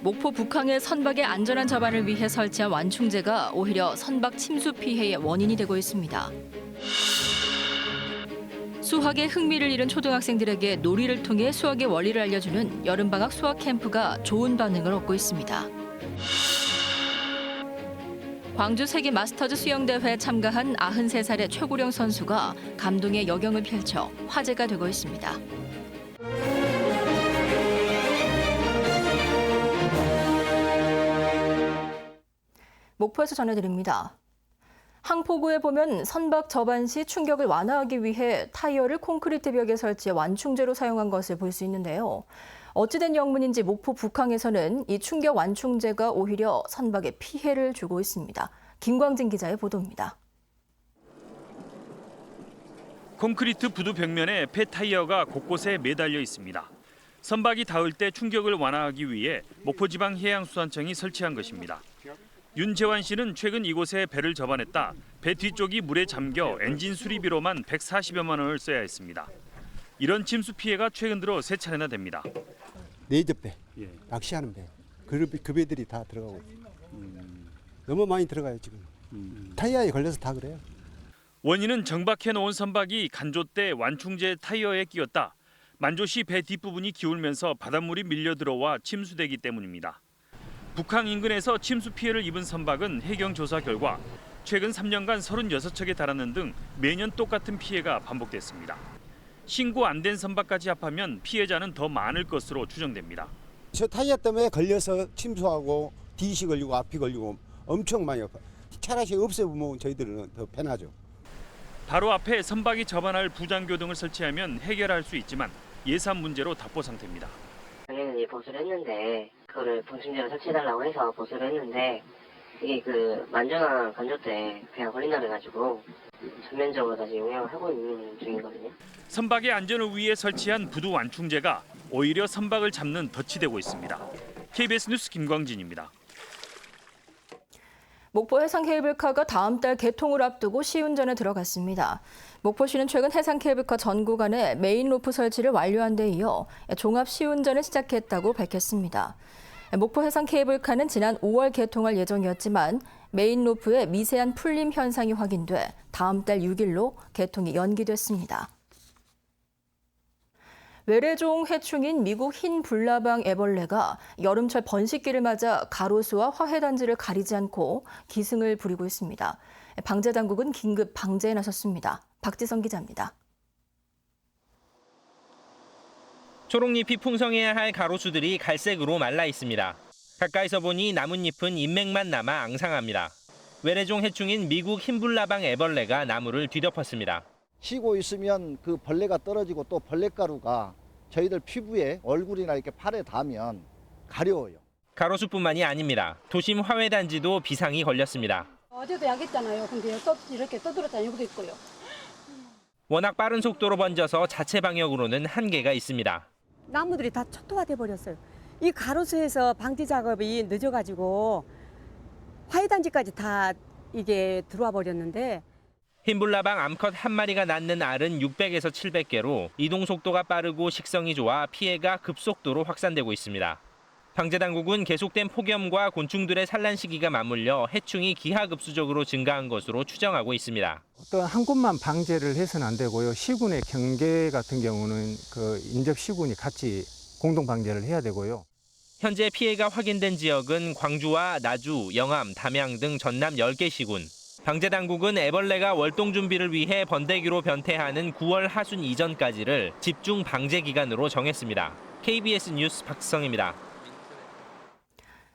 목포 북항의 선박의 안전한 접안을 위해 설치한 완충제가 오히려 선박 침수 피해의 원인이 되고 있습니다. 수학에 흥미를 잃은 초등학생들에게 놀이를 통해 수학의 원리를 알려주는 여름방학 수학 캠프가 좋은 반응을 얻고 있습니다. 광주 세계 마스터즈 수영대회에 참가한 93살의 최고령 선수가 감동의 여경을 펼쳐 화제가 되고 있습니다. 목포에서 전해드립니다. 항포구에 보면 선박 접안 시 충격을 완화하기 위해 타이어를 콘크리트 벽에 설치해 완충제로 사용한 것을 볼 수 있는데요. 어찌된 영문인지 목포 북항에서는 이 충격 완충제가 오히려 선박에 피해를 주고 있습니다. 김광진 기자의 보도입니다. 콘크리트 부두 벽면에 폐타이어가 곳곳에 매달려 있습니다. 선박이 닿을 때 충격을 완화하기 위해 목포지방해양수산청이 설치한 것입니다. 윤재환 씨는 최근 이곳에 배를 접안했다 배 뒤쪽이 물에 잠겨 엔진 수리비로만 140여만 원을 써야 했습니다. 이런 침수 피해가 최근 들어 3차례나 됩니다. 레이저배, 낚시하는 배, 그 배들이 다 들어가고 있어요. 너무 많이 들어가요 지금. 타이어에 걸려서 다 그래요. 원인은 정박해 놓은 선박이 간조 때 완충제 타이어에 끼었다. 만조 시 배 뒷부분이 기울면서 바닷물이 밀려 들어와 침수되기 때문입니다. 북항 인근에서 침수 피해를 입은 선박은 해경 조사 결과 최근 3년간 36척에 달하는 등 매년 똑같은 피해가 반복됐습니다. 신고 안 된 선박까지 합하면 피해자는 더 많을 것으로 추정됩니다. 저 타이어 때문에 걸려서 침수하고 뒤시 걸리고 앞이 걸리고 엄청 많이 아파요. 차라리 없애보면 저희들은 더 편하죠. 바로 앞에 선박이 접안할 부장교 등을 설치하면 해결할 수 있지만 예산 문제로 답보 상태입니다. 작년에 보수를 했는데 그거를 본심제로 설치해달라고 해서 보수를 했는데 이게 그 만조나 간조 때 배가 걸린다 그래가지고 전면적으로 다시 운영을 하고 있는 중이거든요. 선박의 안전을 위해 설치한 부두 완충제가 오히려 선박을 잡는 덫이 되고 있습니다. KBS 뉴스 김광진입니다. 목포 해상 케이블카가 다음 달 개통을 앞두고 시운전에 들어갔습니다. 목포시는 최근 해상 케이블카 전 구간에 메인 로프 설치를 완료한 데 이어 종합 시운전을 시작했다고 밝혔습니다. 목포 해상 케이블카는 지난 5월 개통할 예정이었지만 메인 로프의 미세한 풀림 현상이 확인돼 다음 달 6일로 개통이 연기됐습니다. 외래종 해충인 미국 흰 불나방 애벌레가 여름철 번식기를 맞아 가로수와 화훼단지를 가리지 않고 기승을 부리고 있습니다. 방제당국은 긴급 방제에 나섰습니다. 박지성 기자입니다. 초록잎이 풍성해야 할 가로수들이 갈색으로 말라 있습니다. 가까이서 보니 나뭇잎은 잎맥만 남아 앙상합니다. 외래종 해충인 미국 흰불나방 애벌레가 나무를 뒤덮었습니다. 쉬고 있으면 그 벌레가 떨어지고 또 벌레가루가 저희들 피부에 얼굴이나 이렇게 팔에 닿으면 가려워요. 가로수뿐만이 아닙니다. 도심 화훼단지도 비상이 걸렸습니다. 어제도 약했잖아요. 근데 또 이렇게 떠들었잖아요. 여기도 있고요. 워낙 빠른 속도로 번져서 자체 방역으로는 한계가 있습니다. 나무들이 다 초토화돼 버렸어요. 이 가로수에서 방지 작업이 늦어가지고 화훼단지까지 다 이게 들어와 버렸는데 흰불나방 암컷 한 마리가 낳는 알은 600에서 700개로 이동 속도가 빠르고 식성이 좋아 피해가 급속도로 확산되고 있습니다. 방제당국은 계속된 폭염과 곤충들의 산란 시기가 맞물려 해충이 기하급수적으로 증가한 것으로 추정하고 있습니다. 어떤 한 곳만 방제를 해서는 안 되고요. 시군의 경계 같은 경우는 그 인접 시군이 같이 공동 방제를 해야 되고요. 현재 피해가 확인된 지역은 광주와 나주, 영암, 담양 등 전남 10개 시군. 방제당국은 애벌레가 월동 준비를 위해 번데기로 변태하는 9월 하순 이전까지를 집중 방제 기간으로 정했습니다. KBS 뉴스 박지성입니다.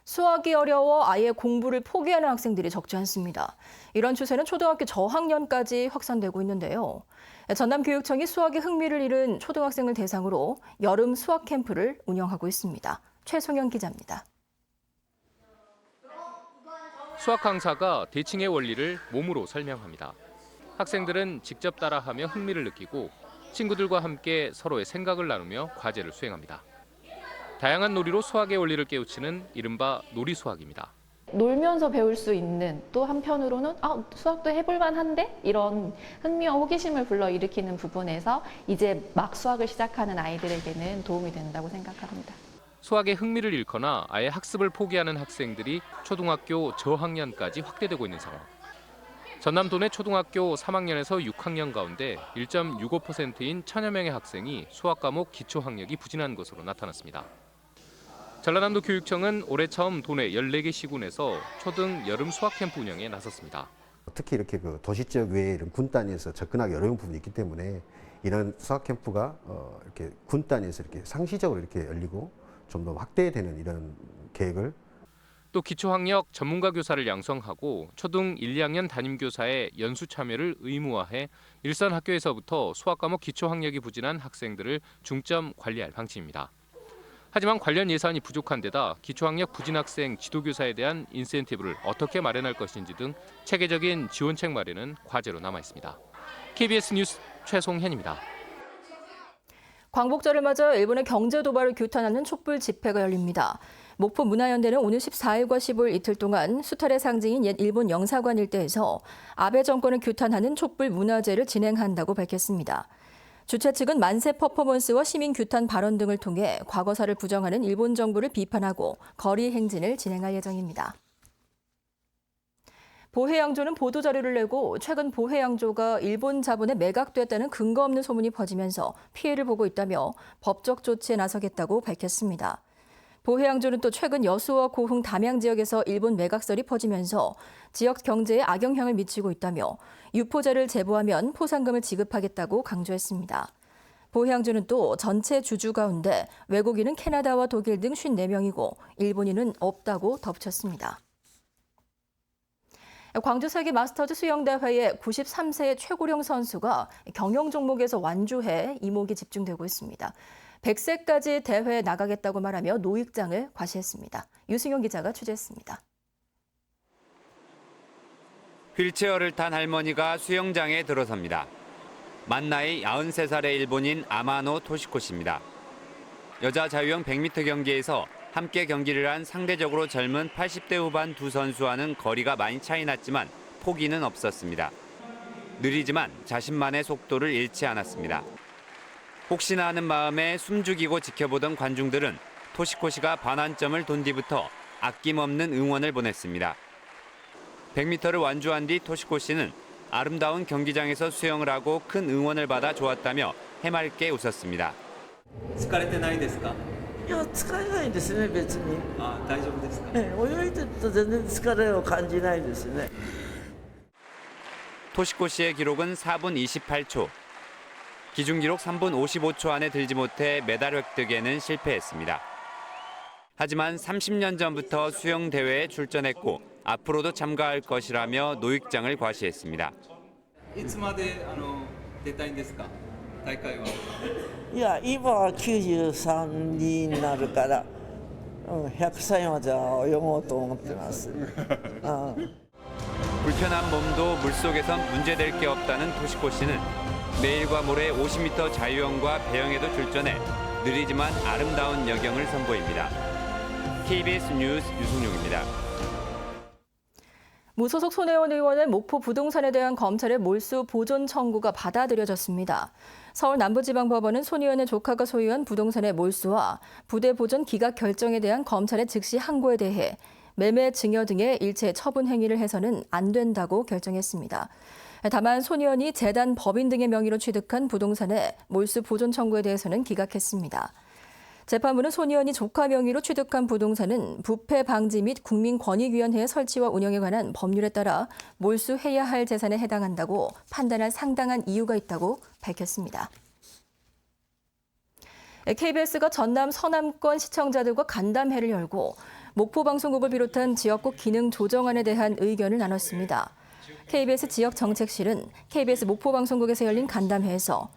수학이 어려워 아예 공부를 포기하는 학생들이 적지 않습니다. 이런 추세는 초등학교 저학년까지 확산되고 있는데요. 전남교육청이 수학에 흥미를 잃은 초등학생을 대상으로 여름 수학 캠프를 운영하고 있습니다. 최송영 기자입니다. 수학 강사가 대칭의 원리를 몸으로 설명합니다. 학생들은 직접 따라하며 흥미를 느끼고 친구들과 함께 서로의 생각을 나누며 과제를 수행합니다. 다양한 놀이로 수학의 원리를 깨우치는 이른바 놀이수학입니다. 놀면서 배울 수 있는 또 한편으로는 수학도 해볼 만한데 이런 흥미와 호기심을 불러일으키는 부분에서 이제 막 수학을 시작하는 아이들에게는 도움이 된다고 생각합니다. 수학에 흥미를 잃거나 아예 학습을 포기하는 학생들이 초등학교 저학년까지 확대되고 있는 상황. 전남 도내 초등학교 3학년에서 6학년 가운데 1.65%인 1,000여 명의 학생이 수학 과목 기초 학력이 부진한 것으로 나타났습니다. 전라남도 교육청은 올해 처음 도내 14개 시군에서 초등 여름 수학 캠프 운영에 나섰습니다. 특히 이렇게 그 도시적 외에 이런 군 단위에서 접근하기 어려운 부분이 있기 때문에 이런 수학 캠프가 이렇게 군 단위에서 이렇게 상시적으로 이렇게 열리고 좀 더 확대되는 이런 계획을 또 기초학력 전문가 교사를 양성하고 초등 1, 2학년 담임교사의 연수 참여를 의무화해 일선 학교에서부터 수학 과목 기초학력이 부진한 학생들을 중점 관리할 방침입니다. 하지만 관련 예산이 부족한 데다 기초학력 부진 학생 지도교사에 대한 인센티브를 어떻게 마련할 것인지 등 체계적인 지원책 마련은 과제로 남아 있습니다. KBS 뉴스 최송현입니다. 광복절을 맞아 일본의 경제 도발을 규탄하는 촛불 집회가 열립니다. 목포 문화연대는 오늘 14일과 15일 이틀 동안 수탈의 상징인 옛 일본 영사관 일대에서 아베 정권을 규탄하는 촛불 문화제를 진행한다고 밝혔습니다. 주최 측은 만세 퍼포먼스와 시민 규탄 발언 등을 통해 과거사를 부정하는 일본 정부를 비판하고 거리 행진을 진행할 예정입니다. 보혜양조는 보도자료를 내고 최근 보혜양조가 일본 자본에 매각됐다는 근거 없는 소문이 퍼지면서 피해를 보고 있다며 법적 조치에 나서겠다고 밝혔습니다. 보혜양조는 또 최근 여수와 고흥 담양 지역에서 일본 매각설이 퍼지면서 지역 경제에 악영향을 미치고 있다며 유포자를 제보하면 포상금을 지급하겠다고 강조했습니다. 보혜양조는 또 전체 주주 가운데 외국인은 캐나다와 독일 등 54명이고 일본인은 없다고 덧붙였습니다. 광주 세계 마스터즈 수영대회에 93세의 최고령 선수가 경영 종목에서 완주해 이목이 집중되고 있습니다. 100세까지 대회에 나가겠다고 말하며 노익장을 과시했습니다. 유승용 기자가 취재했습니다. 휠체어를 탄 할머니가 수영장에 들어섭니다. 만 나이 93살의 일본인 아마노 토시코 씨입니다. 여자 자유형 100m 경기에서 함께 경기를 한 상대적으로 젊은 80대 후반 두 선수와는 거리가 많이 차이 났지만 포기는 없었습니다. 느리지만 자신만의 속도를 잃지 않았습니다. 혹시나 하는 마음에 숨죽이고 지켜보던 관중들은 토시코 씨가 반환점을 돈 뒤부터 아낌없는 응원을 보냈습니다. 100m를 완주한 뒤 토시코 씨는 아름다운 경기장에서 수영을 하고 큰 응원을 받아 좋았다며 해맑게 웃었습니다. 疲れてないですか? いや、疲れないですね、別に。あ、大丈夫ですか? 泳いでると全然疲れを感じないですね。 토시코 씨의 기록은 4분 28초. 기준 기록 3분 55초 안에 들지 못해 메달 획득에는 실패했습니다. 하지만 30년 전부터 수영 대회에 출전했고 앞으로도 참가할 것이라며 노익장을 과시했습니다. いつまで出たいんですか? 大会は。いや、今は93になるから、100歳までは泳ごうと思ってます。 불편한 몸도 물속에선 문제될 게 없다는 토시코 씨는 내일과 모레 50m 자유형과 배영에도 출전해 느리지만 아름다운 여경을 선보입니다. KBS 뉴스 유승용입니다. 무소속 손혜원 의원의 목포 부동산에 대한 검찰의 몰수 보존 청구가 받아들여졌습니다. 서울 남부지방법원은 손 의원의 조카가 소유한 부동산의 몰수와 부대 보존 기각 결정에 대한 검찰의 즉시 항고에 대해 매매 증여 등의 일체 처분 행위를 해서는 안 된다고 결정했습니다. 다만 손 의원이 재단 법인 등의 명의로 취득한 부동산의 몰수 보존 청구에 대해서는 기각했습니다. 재판부는 손 의원이 조카 명의로 취득한 부동산은 부패 방지 및 국민권익위원회의 설치와 운영에 관한 법률에 따라 몰수해야 할 재산에 해당한다고 판단할 상당한 이유가 있다고 밝혔습니다. KBS가 전남 서남권 시청자들과 간담회를 열고 목포방송국을 비롯한 지역국 기능 조정안에 대한 의견을 나눴습니다. KBS 지역정책실은 KBS 목포방송국에서 열린 간담회에서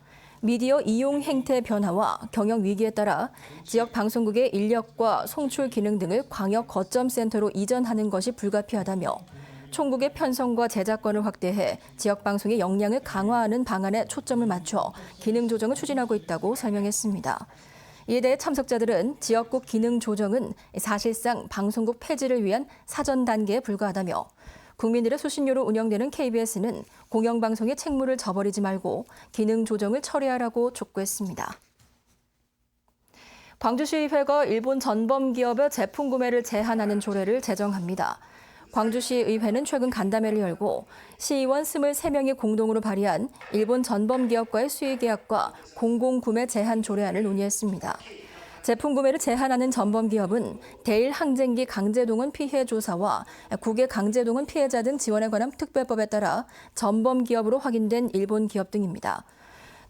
미디어 이용 행태 변화와 경영 위기에 따라 지역 방송국의 인력과 송출 기능 등을 광역 거점센터로 이전하는 것이 불가피하다며 총국의 편성과 제작권을 확대해 지역 방송의 역량을 강화하는 방안에 초점을 맞춰 기능 조정을 추진하고 있다고 설명했습니다. 이에 대해 참석자들은 지역국 기능 조정은 사실상 방송국 폐지를 위한 사전 단계에 불과하다며 국민들의 수신료로 운영되는 KBS는 공영방송의 책무를 저버리지 말고 기능 조정을 처리하라고 촉구했습니다. 광주시의회가 일본 전범 기업의 제품 구매를 제한하는 조례를 제정합니다. 광주시의회는 최근 간담회를 열고 시의원 23명이 공동으로 발의한 일본 전범 기업과의 수의 계약과 공공구매 제한 조례안을 논의했습니다. 제품 구매를 제한하는 전범 기업은 대일 항쟁기 강제동원 피해 조사와 국외 강제동원 피해자 등 지원에 관한 특별법에 따라 전범 기업으로 확인된 일본 기업 등입니다.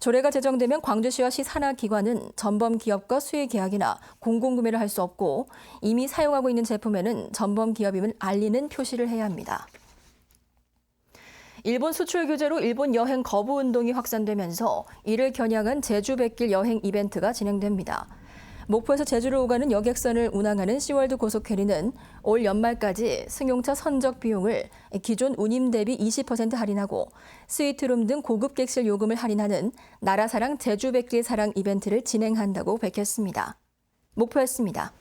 조례가 제정되면 광주시와 시 산하기관은 전범 기업과 수의 계약이나 공공구매를 할 수 없고 이미 사용하고 있는 제품에는 전범 기업임을 알리는 표시를 해야 합니다. 일본 수출 규제로 일본 여행 거부 운동이 확산되면서 이를 겨냥한 제주 100길 여행 이벤트가 진행됩니다. 목포에서 제주를 오가는 여객선을 운항하는 시월드 고속해리는 올 연말까지 승용차 선적 비용을 기존 운임 대비 20% 할인하고 스위트룸 등 고급 객실 요금을 할인하는 나라사랑 제주 100길 사랑 이벤트를 진행한다고 밝혔습니다. 목포였습니다.